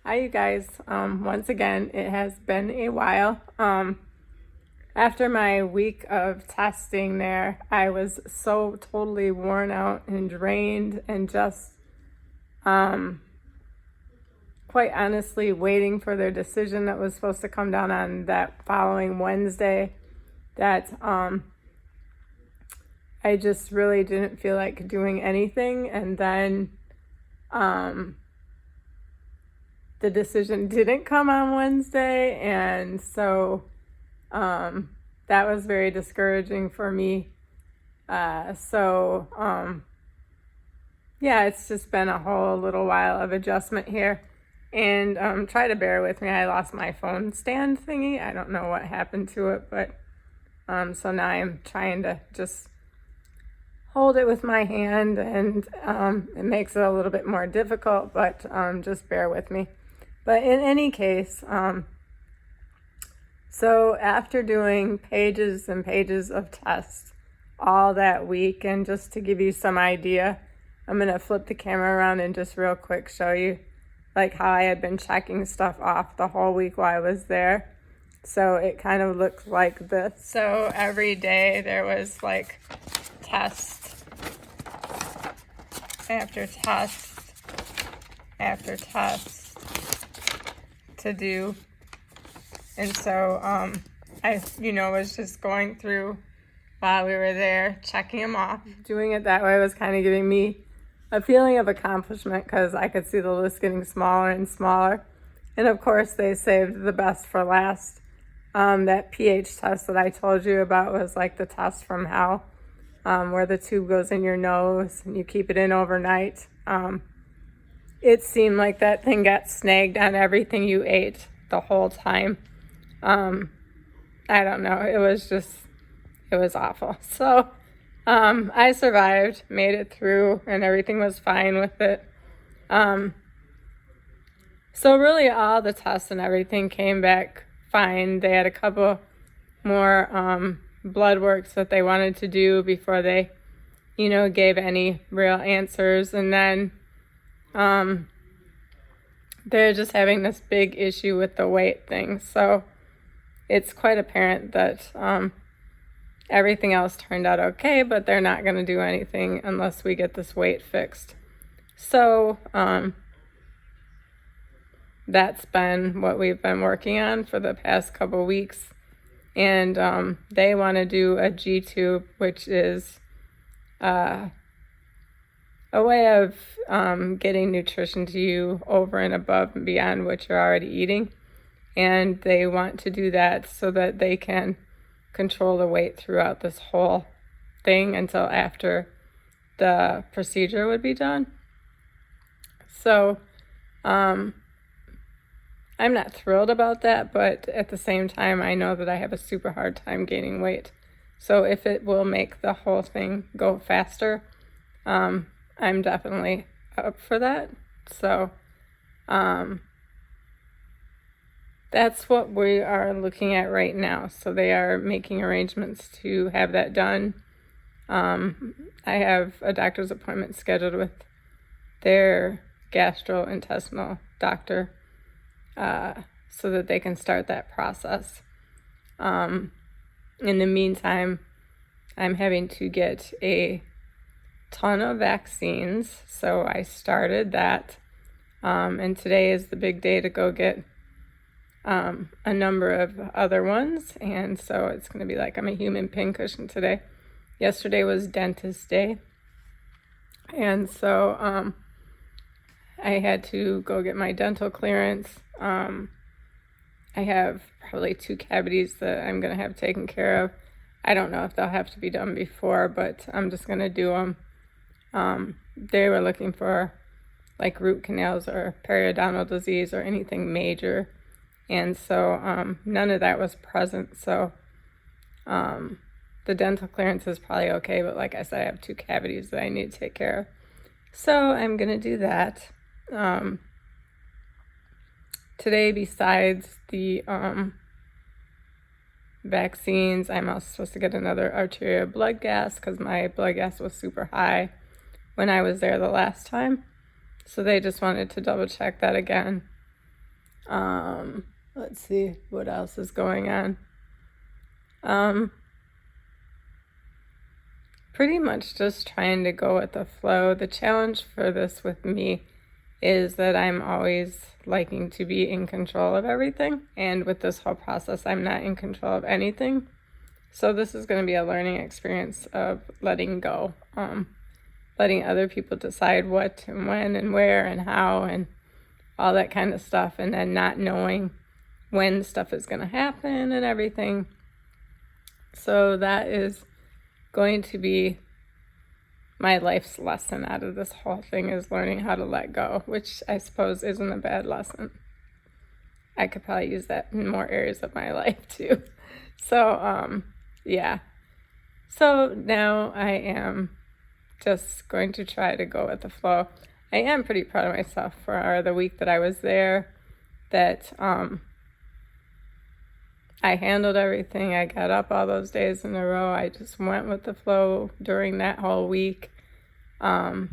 Hi, you guys. Once again, it has been a while. After my week of testing there, I was so totally worn out and drained and just, quite honestly, waiting for their decision that was supposed to come down on that following Wednesday that, I just really didn't feel like doing anything. And then, the decision didn't come on Wednesday, and so that was very discouraging for me. Yeah, it's just been a whole little while of adjustment here, and try to bear with me. I lost my phone stand thingy. I don't know what happened to it, but so now I'm trying to just hold it with my hand, and it makes it a little bit more difficult, but just bear with me. But in any case, so after doing pages and pages of tests all that week, and just to give you some idea, I'm going to flip the camera around and just real quick show you like how I had been checking stuff off the whole week while I was there. So it kind of looks like this. So every day there was like test after test after test to do. And so I was just going through while we were there, checking them off. Doing it that way was kind of giving me a feeling of accomplishment because I could see the list getting smaller and smaller. And of course they saved the best for last. That pH test that I told you about was like the test from hell, where the tube goes in your nose and you keep it in overnight. It seemed like that thing got snagged on everything you ate the whole time. I don't know. It was awful. So I survived, made it through, and everything was fine with it. So really all the tests and everything came back fine. They had a couple more blood works that they wanted to do before they, gave any real answers. And then they're just having this big issue with the weight thing. So it's quite apparent that everything else turned out okay, but they're not going to do anything unless we get this weight fixed. So that's been what we've been working on for the past couple weeks. And they want to do a G-tube, which is a way of getting nutrition to you over and above and beyond what you're already eating. And they want to do that so that they can control the weight throughout this whole thing until after the procedure would be done. So I'm not thrilled about that, but at the same time, I know that I have a super hard time gaining weight. So if it will make the whole thing go faster, I'm definitely up for that. So that's what we are looking at right now. So they are making arrangements to have that done. I have a doctor's appointment scheduled with their gastrointestinal doctor so that they can start that process. In the meantime, I'm having to get a ton of vaccines. So I started that. And today is the big day to go get a number of other ones. And so it's going to be like I'm a human pincushion today. Yesterday was dentist day. And so I had to go get my dental clearance. I have probably 2 cavities that I'm going to have taken care of. I don't know if they'll have to be done before, but I'm just going to do them. They were looking for like root canals or periodontal disease or anything major. And so none of that was present. So the dental clearance is probably okay. But like I said, I have 2 cavities that I need to take care of. So I'm going to do that. Today, besides the vaccines, I'm also supposed to get another arterial blood gas because my blood gas was super high when I was there the last time. So they just wanted to double check that again. Let's see what else is going on. Pretty much just trying to go with the flow. The challenge for this with me is that I'm always liking to be in control of everything. And with this whole process, I'm not in control of anything. So this is going to be a learning experience of letting go, letting other people decide what and when and where and how and all that kind of stuff, and then not knowing when stuff is going to happen and everything. So that is going to be my life's lesson out of this whole thing, is learning how to let go, which I suppose isn't a bad lesson. I could probably use that in more areas of my life too. So, yeah. So now I am just going to try to go with the flow. I am pretty proud of myself for the week that I was there, that I handled everything. I got up all those days in a row. I just went with the flow during that whole week. Yeah,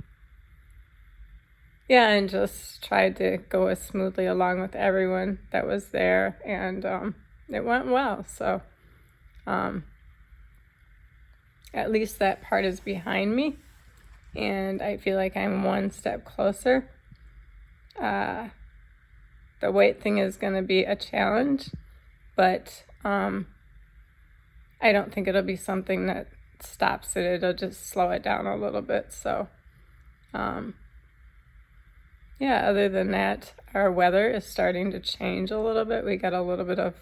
and just tried to go as smoothly along with everyone that was there, and it went well. So at least that part is behind me, and I feel like I'm one step closer. The weight thing is going to be a challenge, but I don't think it'll be something that stops it. It'll just slow it down a little bit. So, yeah, other than that, our weather is starting to change a little bit. We got a little bit of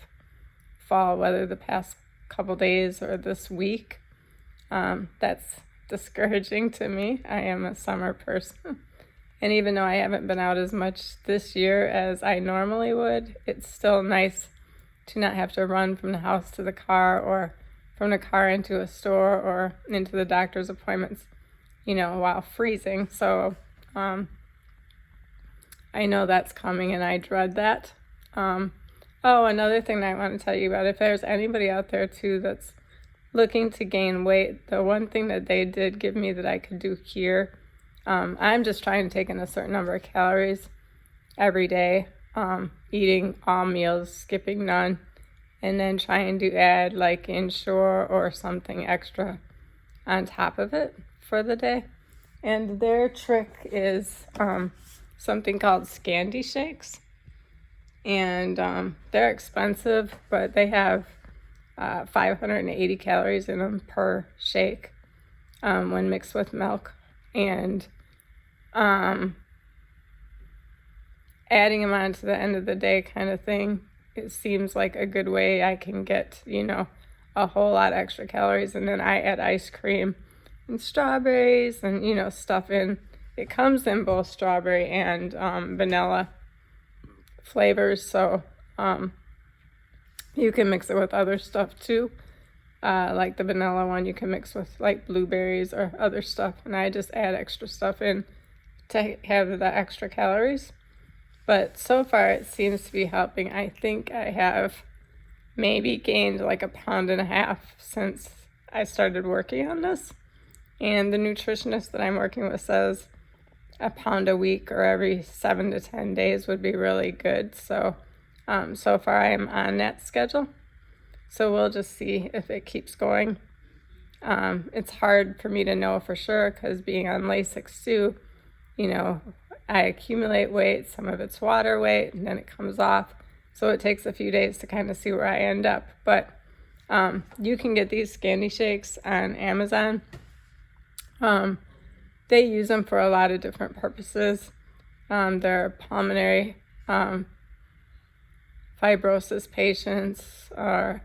fall weather the past couple days or this week. That's discouraging to me. I am a summer person. And even though I haven't been out as much this year as I normally would, it's still nice to not have to run from the house to the car, or from the car into a store, or into the doctor's appointments, while freezing. So I know that's coming, and I dread that. Another thing that I want to tell you about, if there's anybody out there too that's looking to gain weight, the one thing that they did give me that I could do here, I'm just trying to take in a certain number of calories every day, eating all meals, skipping none, and then trying to add like Ensure or something extra on top of it for the day. And their trick is something called Scandi shakes, and they're expensive, but they have 580 calories in them per shake when mixed with milk, and adding them on to the end of the day kind of thing, it seems like a good way I can get, a whole lot extra calories. And then I add ice cream and strawberries and, stuff in. It comes in both strawberry and vanilla flavors, so you can mix it with other stuff too. Like the vanilla one, you can mix with like blueberries or other stuff, and I just add extra stuff in to have the extra calories. But so far it seems to be helping. I think I have maybe gained like 1.5 pounds since I started working on this. And the nutritionist that I'm working with says 1 pound a week or every 7 to 10 days would be really good. So, so far I'm on that schedule. So we'll just see if it keeps going. It's hard for me to know for sure, because being on Lasix too, I accumulate weight, some of it's water weight, and then it comes off. So it takes a few days to kind of see where I end up. But you can get these Scandi shakes on Amazon. They use them for a lot of different purposes. They're pulmonary fibrosis patients, or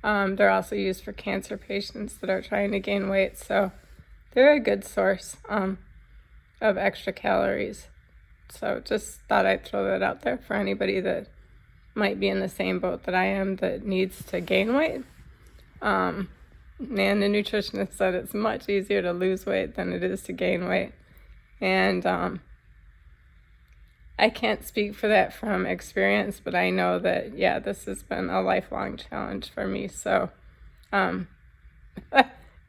they're also used for cancer patients that are trying to gain weight. So they're a good source of extra calories. So just thought I'd throw that out there for anybody that might be in the same boat that I am, that needs to gain weight. And the nutritionist said it's much easier to lose weight than it is to gain weight. And I can't speak for that from experience, but I know that, yeah, this has been a lifelong challenge for me. So now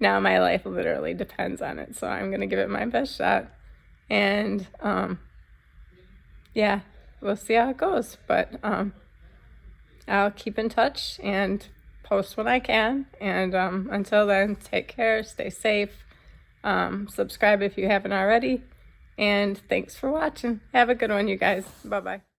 my life literally depends on it. So I'm going to give it my best shot. And yeah, we'll see how it goes. But I'll keep in touch and post when I can. And until then, take care, stay safe, subscribe if you haven't already. And thanks for watching. Have a good one, you guys. Bye-bye.